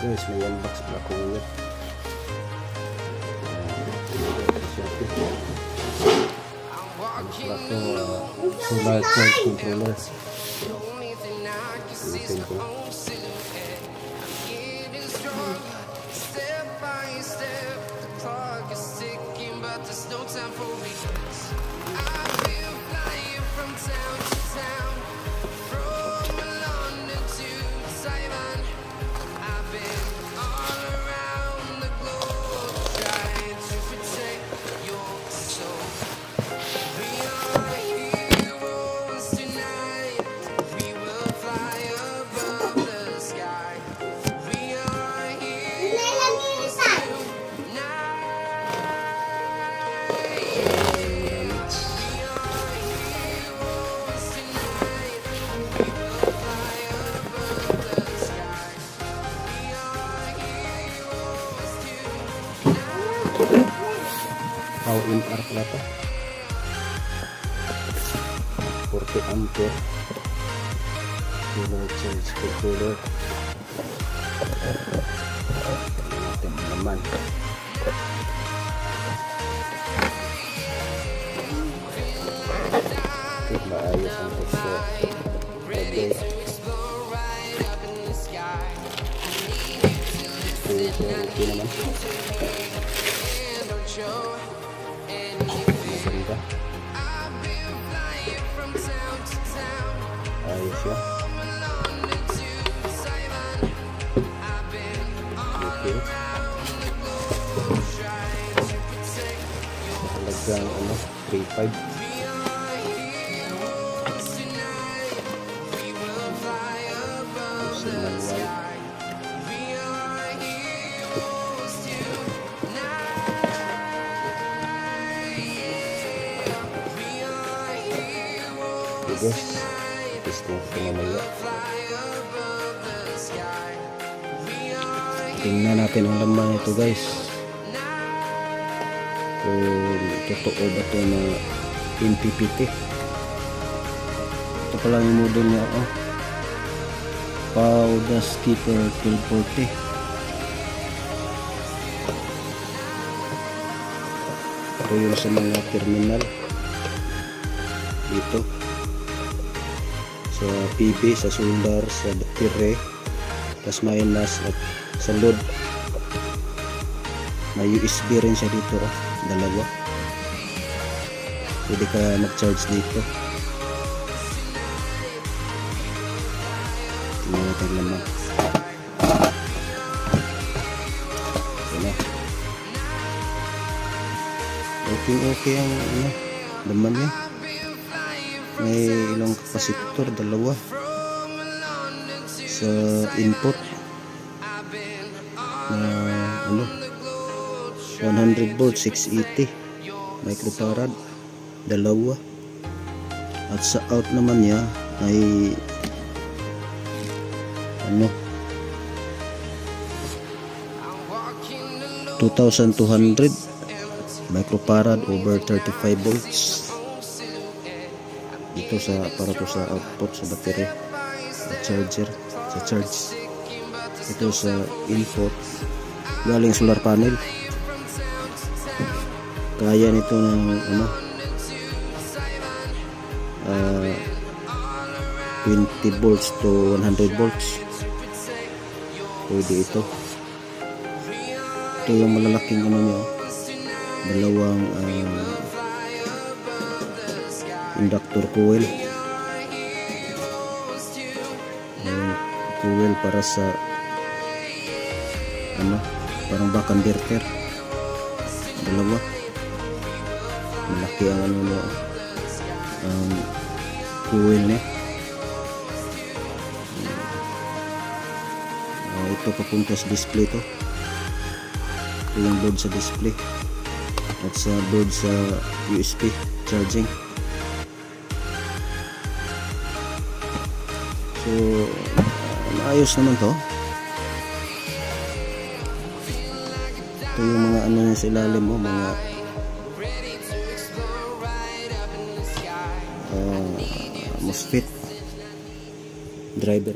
Guys, may unbox pala ko ulit. Solar charge controller. Open ko. Power in arc pala to. 40 ampere solar charge controller. Natin naman. Maayos ang pagso. Okay. Okay naman. Maganda. Ayos siya. Okay. Talagang 3.5. Guys, testing ko mamaya. Tingnan natin ang laman nito guys, kung totoo ba ito na MPPT. Ito pala yung model niya. Powdas Keeper 1240. Ito yung sa mga terminal dito sa PB, sa solar, sa battery, plus minus at sa load. May USB rin siya dito, dalawa. Pwede ka mag-charge dito. Tingnan natin naman. Okay ang laman niya. May ilang kapasitor, dalawa sa input na 100 volts 680 microfarad, dalawa. At sa out naman niya ay 2200 microfarad over 35 volts. Ito para to sa output sa battery, sa charger, sa charge. Ito sa input galing solar panel. Kaya nito ng 20 volts to 100 volts. Pwede ito. Ito yung malalaking niya, dalawang inductor coil. Coil para sa parang back converter. Dalawa. Malaki ang coil niya. Ito papunta sa display to. Ito yung board sa display at sa board sa USB charging. So maayos naman to. Ito yung mga niya sa ilalim mo, mga MOSFET driver.